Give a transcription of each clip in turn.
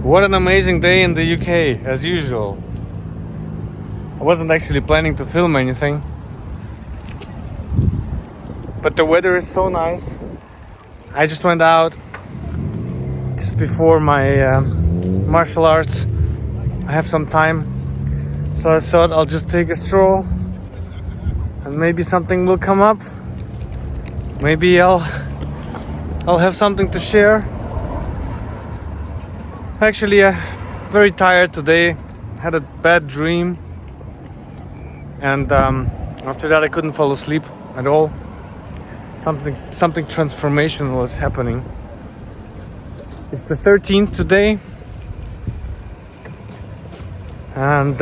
What an amazing day in the UK, as usual. I wasn't actually planning to film anything, but the weather is so nice. I just went out just before my martial arts. I have some time, so I thought I'll just take a stroll and maybe something will come up. Maybe I'll have something to share. Actually, very tired today. Had a bad dream, and after that I couldn't fall asleep at all. Something transformational was happening. It's the 13th today, and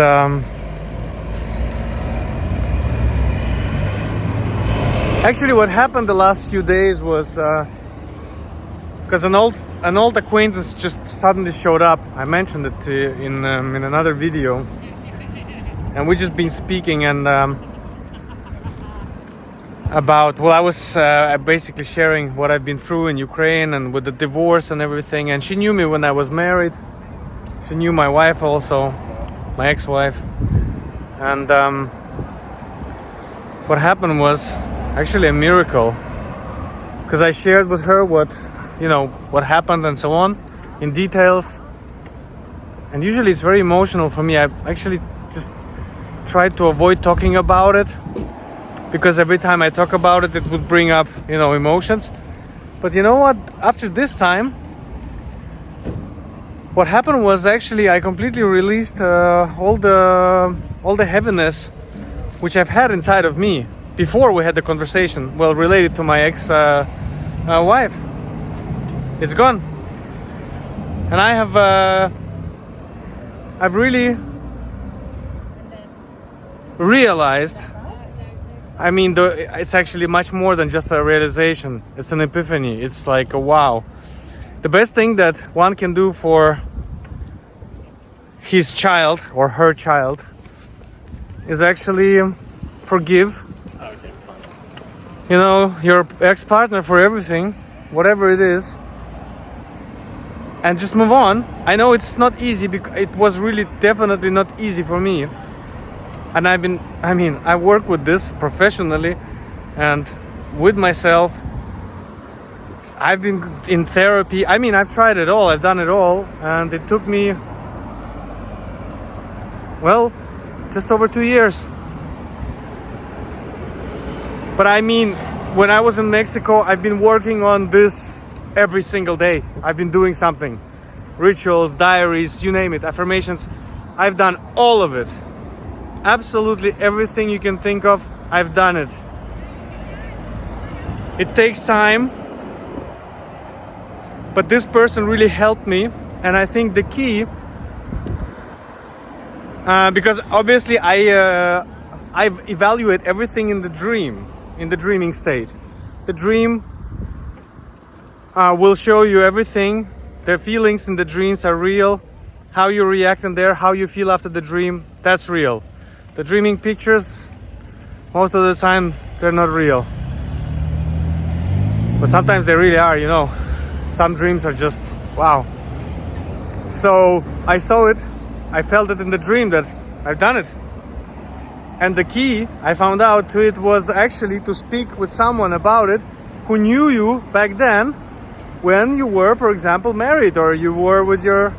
actually what happened the last few days was because an old acquaintance just suddenly showed up. I mentioned it to you in another video, and we just been speaking and about, well, I was basically sharing what I've been through in Ukraine and with the divorce and everything. And she knew me when I was married. She knew my wife also, my ex-wife. And what happened was actually a miracle, because I shared with her what happened and so on in details. And usually it's very emotional for me. I actually just try to avoid talking about it, because every time I talk about it, it would bring up, emotions. But you know what? After this time, what happened was actually I completely released all the heaviness which I've had inside of me before we had the conversation. Well, related to my ex-wife, it's gone, and I've really realized. I mean, it's actually much more than just a realization. It's an epiphany. It's like a wow. The best thing that one can do for his child or her child is actually forgive. Your ex-partner for everything, whatever it is, and just move on. I know it's not easy, because it was really definitely not easy for me. And I work with this professionally and with myself. I've been in therapy. I've tried it all. I've done it all. And it took me, well, just over 2 years. But when I was in Mexico, I've been working on this every single day. I've been doing something. Rituals, diaries, you name it, affirmations. I've done all of it. Absolutely everything you can think of, I've done it. It takes time, but this person really helped me. And I think the key, because obviously I evaluate everything in the dreaming state. The dream will show you everything. The feelings in the dreams are real. How you react in there, how you feel after the dream, that's real. The dreaming pictures, most of the time, they're not real. But sometimes they really are, Some dreams are just, wow. So I saw it, I felt it in the dream that I've done it. And the key, I found out to it, was actually to speak with someone about it who knew you back then when you were, for example, married, or you were with your,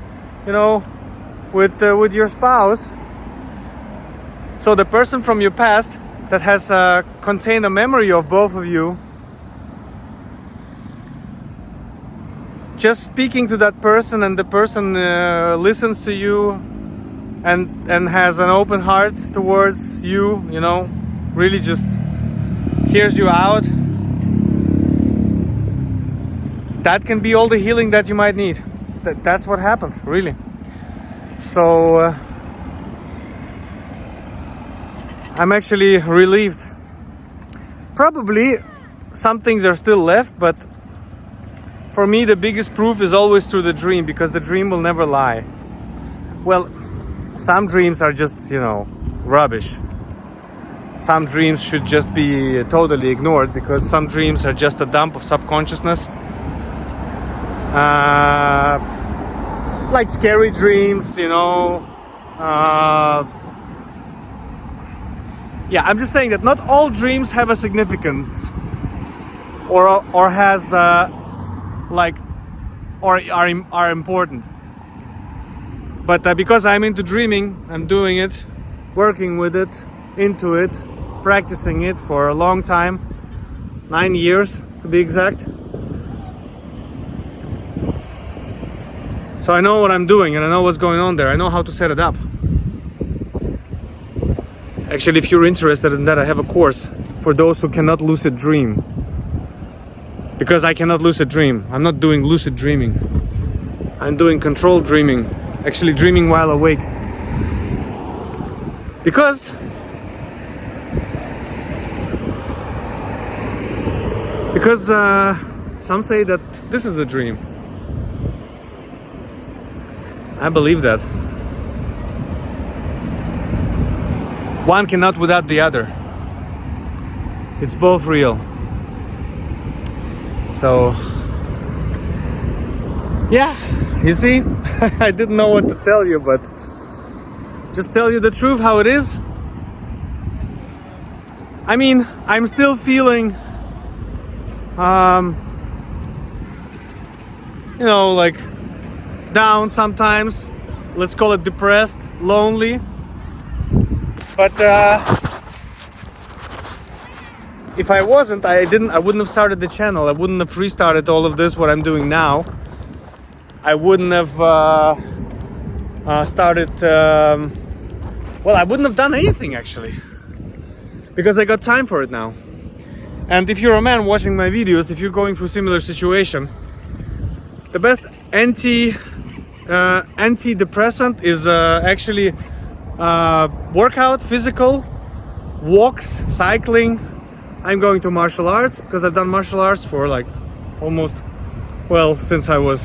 with your spouse. So the person from your past that has contained a memory of both of you, just speaking to that person, and the person listens to you and has an open heart towards you, really just hears you out. That can be all the healing that you might need. That's what happened, really. So I'm actually relieved. Probably some things are still left, but for me the biggest proof is always through the dream, because the dream will never lie. Well, some dreams are just, rubbish. Some dreams should just be totally ignored, because some dreams are just a dump of subconsciousness. like scary dreams, you know. Yeah, I'm just saying that not all dreams have a significance, or has like, or are important. But because I'm into dreaming, I'm doing it, working with it, into it, practicing it for a long time, 9 years to be exact. So I know what I'm doing and I know what's going on there. I know how to set it up. Actually, if you're interested in that, I have a course for those who cannot lucid dream. Because I cannot lucid dream. I'm not doing lucid dreaming. I'm doing controlled dreaming. Actually dreaming while awake. Because some say that this is a dream. I believe that. One cannot without the other. It's both real. So, yeah, you see, I didn't know what to tell you, but just tell you the truth how it is. I mean, I'm still feeling, you know, like down sometimes. Let's call it depressed, lonely. But if I wasn't, I wouldn't have started the channel. I wouldn't have restarted all of this, what I'm doing now. I wouldn't have started, well, I wouldn't have done anything actually. Because I got time for it now. And if you're a man watching my videos, if you're going through a similar situation, the best antidepressant is actually workout, physical, walks, cycling. I'm going to martial arts because I've done martial arts for like almost, well, since I was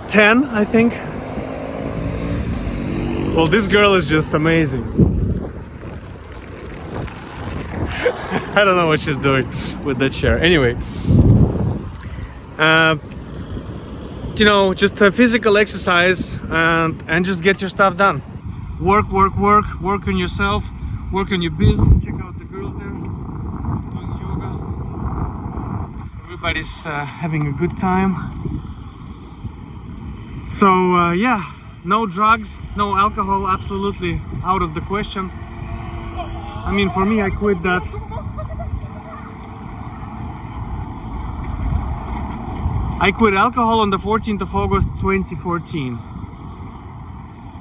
10, I think. Well, this girl is just amazing. I don't know what she's doing with that chair. Anyway, you know, just a physical exercise and just get your stuff done. Work on yourself, work on your biz. Check out the girls there doing yoga. Everybody's having a good time. So yeah, no drugs, no alcohol, absolutely out of the question. I mean, for me, I quit that. I quit alcohol on the 14th of August 2014.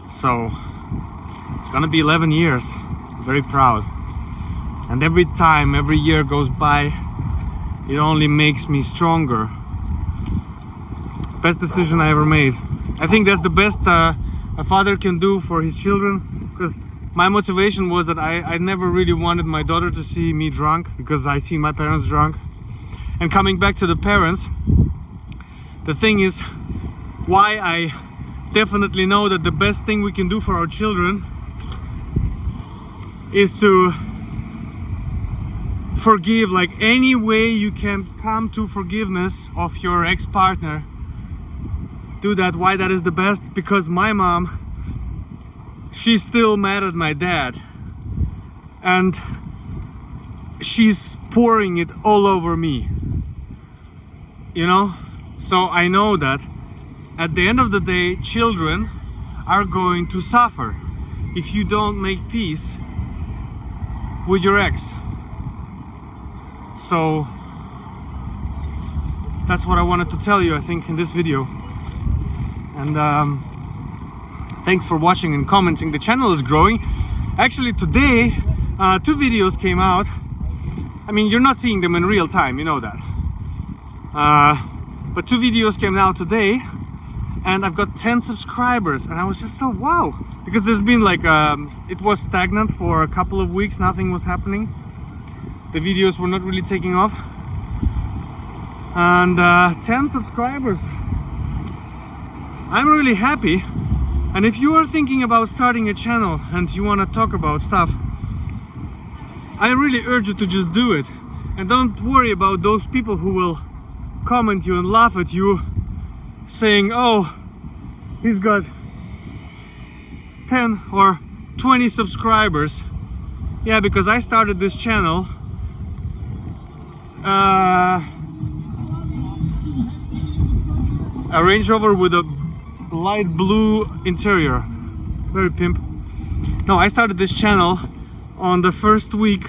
So it's gonna be 11 years. Very proud. And every year goes by, it only makes me stronger. Best decision I ever made. I think that's the best a father can do for his children, because my motivation was that I never really wanted my daughter to see me drunk, because I see my parents drunk. And coming back to the parents, the thing is, why I definitely know that the best thing we can do for our children is to forgive, like any way you can come to forgiveness of your ex-partner. Do that. Why that is the best? Because my mom, she's still mad at my dad and she's pouring it all over me, you know? So I know that at the end of the day, children are going to suffer if you don't make peace with your ex. So that's what I wanted to tell you, I think, in this video. And thanks for watching and commenting. The channel is growing. Actually, today 2 videos came out. I mean, you're not seeing them in real time, you know that. But 2 videos came out today, and I've got 10 subscribers, and I was just so wow, because there's been like it was stagnant for a couple of weeks. Nothing was happening. The videos were not really taking off, and 10 subscribers. I'm really happy. And if you are thinking about starting a channel and you want to talk about stuff, I really urge you to just do it, and don't worry about those people who will comment you and laugh at you saying, oh, he's got 10 or 20 subscribers. Yeah, because I started this channel a Range Rover with a light blue interior, very pimp. No, I started this channel on the first week,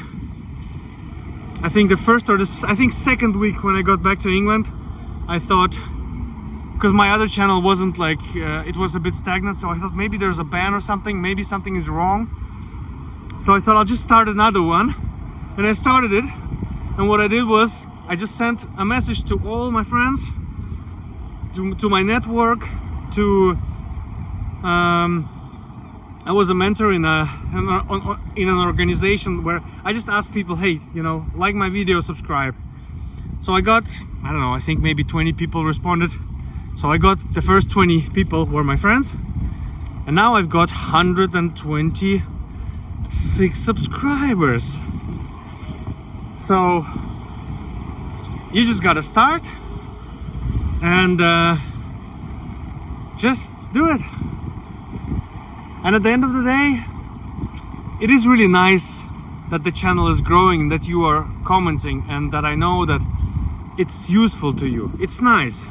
I think the first or second week when I got back to England. I thought, because my other channel wasn't like, it was a bit stagnant, so I thought maybe there's a ban or something, maybe something is wrong. So I thought I'll just start another one, and I started it. And what I did was I just sent a message to all my friends, to my network, to I was a mentor in an organization where I just asked people, hey, you know, like my video, subscribe. So I got, I don't know, I think maybe 20 people responded. So I got the first 20 people were my friends, and now I've got 126 subscribers. So you just gotta start and just do it. And at the end of the day, it is really nice that the channel is growing, that you are commenting, and that I know that it's useful to you. It's nice,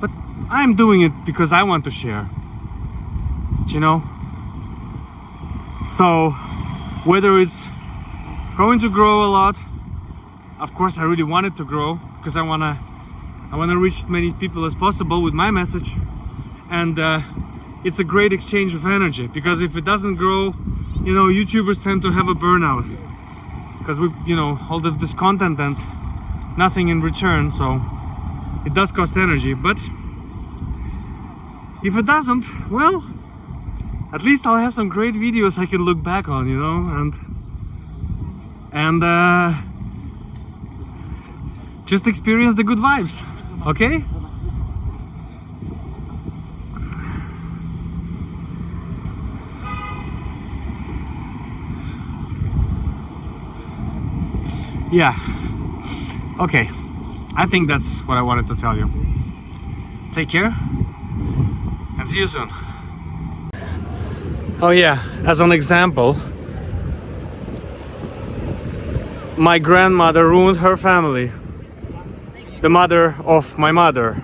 but I'm doing it because I want to share, you know. So whether it's going to grow a lot, of course I really want it to grow, because I wanna reach as many people as possible with my message. And it's a great exchange of energy, because if it doesn't grow, you know, YouTubers tend to have a burnout, because we, you know, all of this content and nothing in return, so it does cost energy. But if it doesn't, well, at least I'll have some great videos I can look back on, you know, and just experience the good vibes, okay? Yeah, okay, I think that's what I wanted to tell you. Take care and see you soon. Oh yeah, as an example, my grandmother ruined her family. The mother of my mother.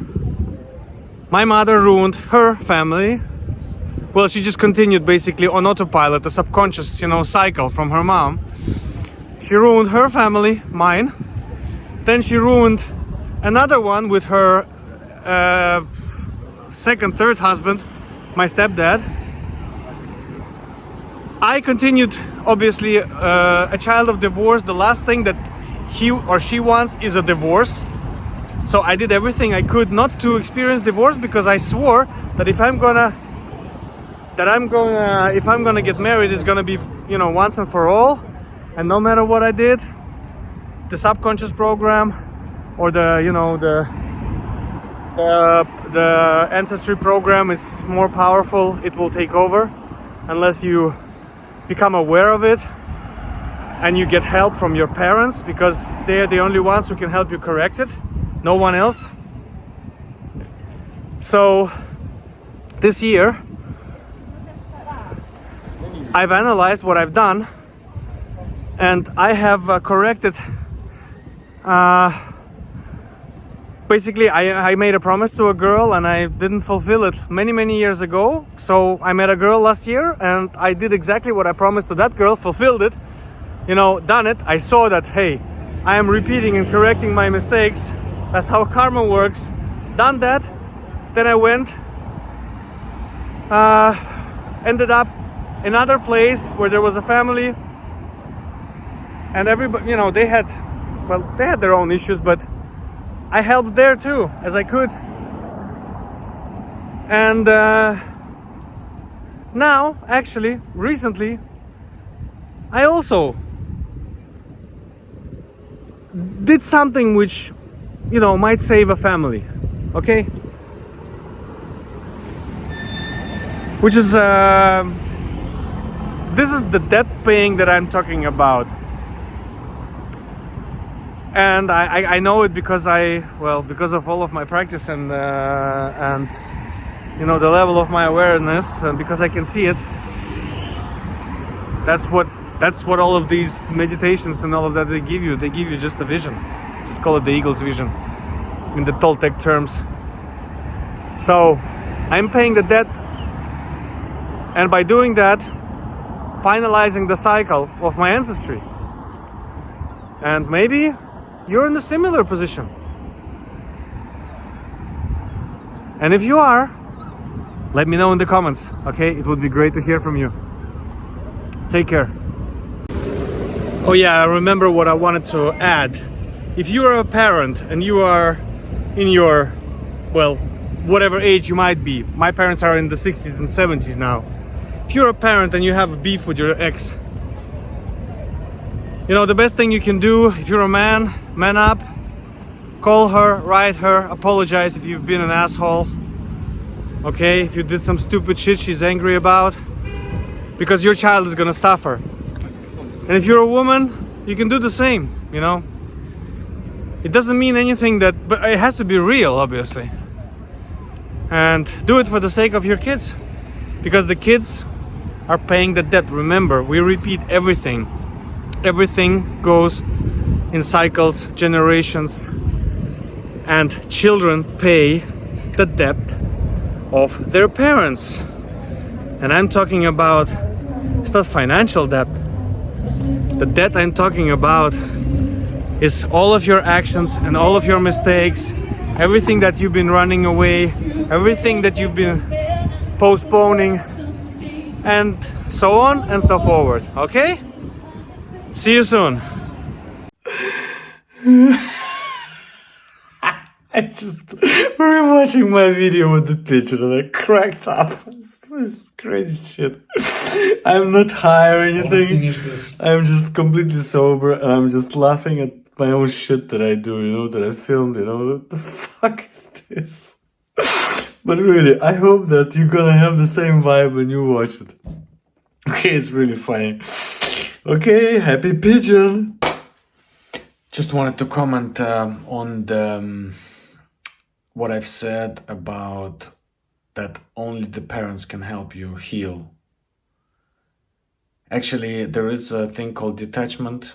My mother ruined her family. Well, she just continued basically on autopilot, a subconscious, you know, cycle from her mom. She ruined her family, mine. Then she ruined another one with her second, third husband, my stepdad. I continued, obviously, a child of divorce. The last thing that he or she wants is a divorce. So I did everything I could not to experience divorce, because I swore that if I'm gonna get married, it's gonna be, you know, once and for all. And no matter what I did, the subconscious program or the, you know, the ancestry program is more powerful. It will take over unless you become aware of it and you get help from your parents, because they're the only ones who can help you correct it, no one else. So this year I've analyzed what I've done, and I have corrected. Basically, I made a promise to a girl and I didn't fulfill it many years ago. So I met a girl last year and I did exactly what I promised to that girl, fulfilled it, you know, done it. I saw that, hey, I am repeating and correcting my mistakes. That's how karma works. Done that. Then I went, ended up in another place where there was a family. And everybody, you know, they had their own issues, but I helped there too, as I could. And now, actually, recently, I also did something which, you know, might save a family, okay? Which is, this is the debt paying that I'm talking about. And I know it because because of all of my practice and you know, the level of my awareness, and because I can see it, that's what all of these meditations and all of that they give you. They give you just a vision. Just call it the eagle's vision in the Toltec terms. So I'm paying the debt, and by doing that, finalizing the cycle of my ancestry. And maybe you're in a similar position. And if you are, let me know in the comments, okay? It would be great to hear from you. Take care. Oh yeah, I remember what I wanted to add. If you are a parent and you are in your, well, whatever age you might be. My parents are in the 60s and 70s now. If you're a parent and you have a beef with your ex, you know, the best thing you can do, if you're a man, man up, call her, write her, apologize if you've been an asshole. Okay, if you did some stupid shit she's angry about, because your child is gonna suffer. And if you're a woman, you can do the same, you know. It doesn't mean anything but it has to be real, obviously. And do it for the sake of your kids, because the kids are paying the debt. Remember, we repeat everything. Everything goes in cycles, generations, and children pay the debt of their parents. And I'm talking about, it's not financial debt. The debt I'm talking about is all of your actions and all of your mistakes, everything that you've been running away, everything that you've been postponing, and so on and so forward. Okay? See you soon. I just rewatching my video with the picture and I cracked up. It's crazy shit. I'm not high or anything. I'm just completely sober and I'm just laughing at my own shit that I do, you know, that I filmed, you know. What the fuck is this? But really, I hope that you're gonna have the same vibe when you watch it. Okay, it's really funny. Okay, happy pigeon. Just wanted to comment on the what I've said about that only the parents can help you heal. Actually, there is a thing called detachment,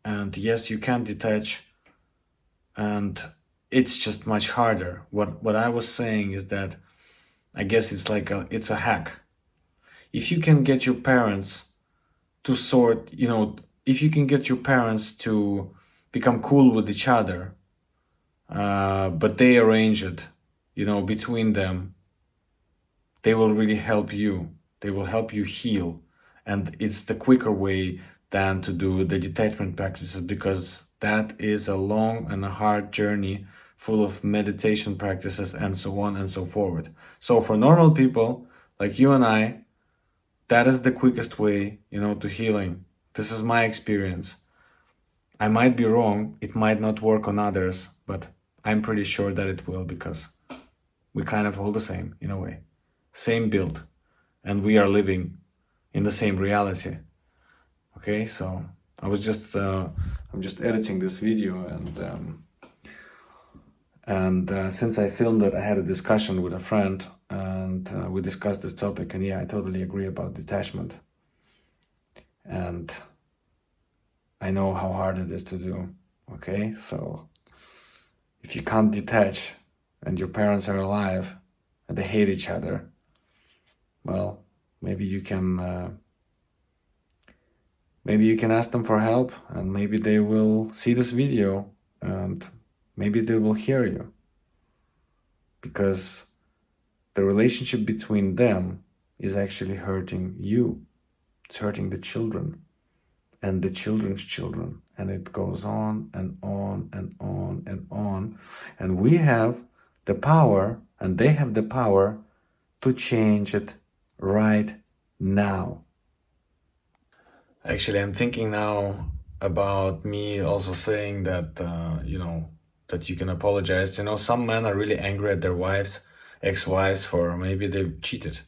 and yes, you can detach, and it's just much harder. What I was saying is that I guess it's like it's a hack. If you can get your parents to sort, you know, if you can get your parents to become cool with each other, but they arrange it, you know, between them, they will really help you. They will help you heal. And it's the quicker way than to do the detachment practices, because that is a long and a hard journey full of meditation practices and so on and so forward. So for normal people like you and I, that is the quickest way, you know, to healing. This is my experience. I might be wrong. It might not work on others, but I'm pretty sure that it will, because we kind of all the same in a way. Same build. And we are living in the same reality. Okay, so I was just, I'm just editing this video, and since I filmed it, I had a discussion with a friend, and we discussed this topic, and yeah, I totally agree about detachment. And I know how hard it is to do, okay? So if you can't detach and your parents are alive and they hate each other, well, maybe you can ask them for help, and maybe they will see this video and maybe they will hear you, because the relationship between them is actually hurting you. It's hurting the children and the children's children, and it goes on and on and on and on. And we have the power, and they have the power to change it right now. Actually, I'm thinking now about me also saying that, you know, that you can apologize. You know, some men are really angry at their wives, ex-wives, for maybe they've cheated.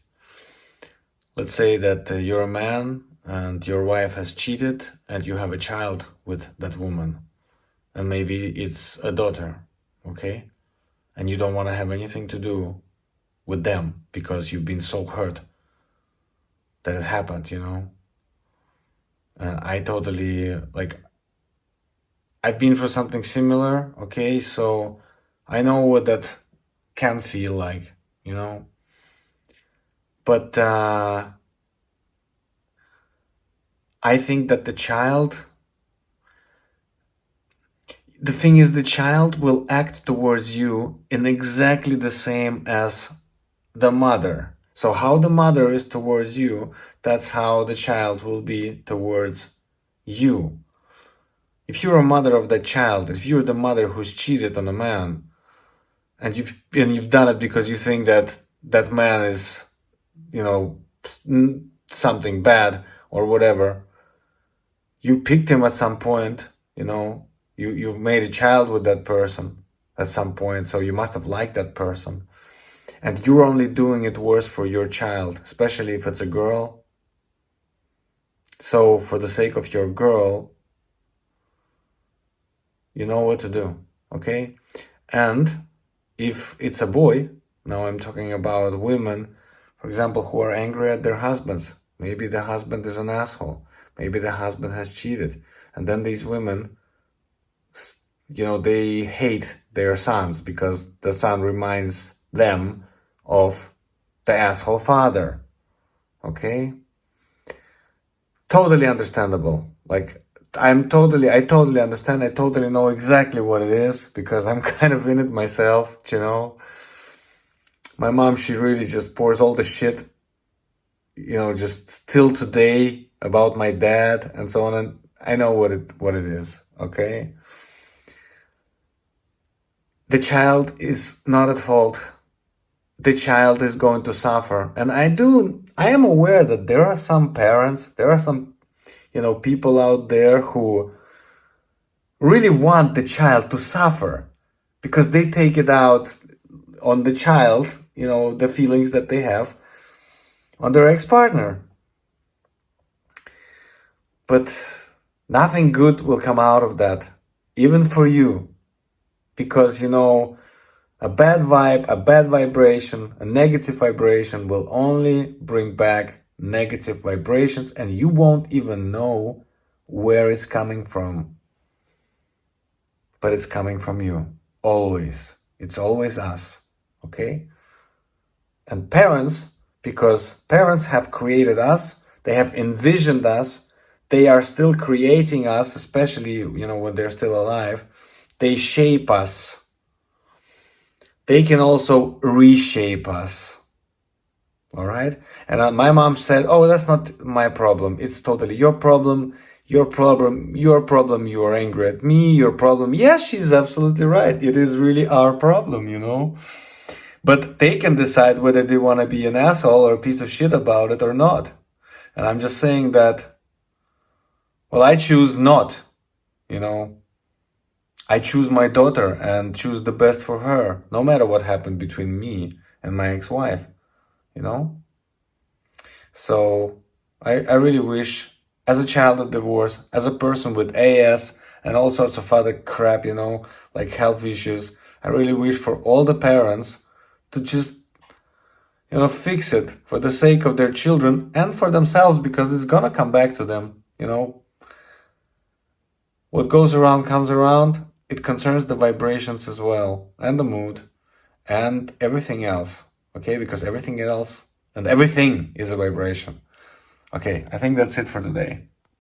Let's say that you're a man and your wife has cheated and you have a child with that woman. And maybe it's a daughter, okay? And you don't want to have anything to do with them because you've been so hurt that it happened, And I totally, I've been through something similar, okay? So I know what that can feel like, But I think that the thing is, the child will act towards you in exactly the same as the mother. So how the mother is towards you, that's how the child will be towards you. If you're a mother of that child, if you're the mother who's cheated on a man, and you've done it because you think that that man is, something bad or whatever, you picked him at some point, you've made a child with that person at some point, so you must have liked that person. And you're only doing it worse for your child, especially if it's a girl. So for the sake of your girl, you know what to do, okay? And if it's a boy, now I'm talking about women, for example, who are angry at their husbands. Maybe the husband is an asshole. Maybe the husband has cheated. And then these women, they hate their sons because the son reminds them of the asshole father. Okay? Totally understandable. I totally understand. I totally know exactly what it is because I'm kind of in it myself, My mom, she really just pours all the shit, just still today about my dad and so on. And I know what it is, okay? The child is not at fault. The child is going to suffer. And I am aware that there are some parents, there are some, people out there who really want the child to suffer because they take it out on the child, the feelings that they have on their ex-partner. But nothing good will come out of that, even for you. Because, a bad vibe, a bad vibration, a negative vibration will only bring back negative vibrations, and you won't even know where it's coming from. But it's coming from you. Always. It's always us. Okay? And parents, because parents have created us, they have envisioned us, they are still creating us, especially, when they're still alive. They shape us. They can also reshape us. All right? And my mom said, oh, that's not my problem. It's totally your problem. Your problem. You are angry at me. Your problem. Yeah, she's absolutely right. It is really our problem, But they can decide whether they want to be an asshole or a piece of shit about it or not. And I'm just saying that, well, I choose not, I choose my daughter and choose the best for her, no matter what happened between me and my ex-wife, So I really wish, as a child of divorce, as a person with AS and all sorts of other crap, like health issues, I really wish for all the parents to just, fix it for the sake of their children and for themselves, because it's gonna come back to them, What goes around comes around. It concerns the vibrations as well, and the mood, and everything else, okay? Because everything else and everything is a vibration. Okay, I think that's it for today.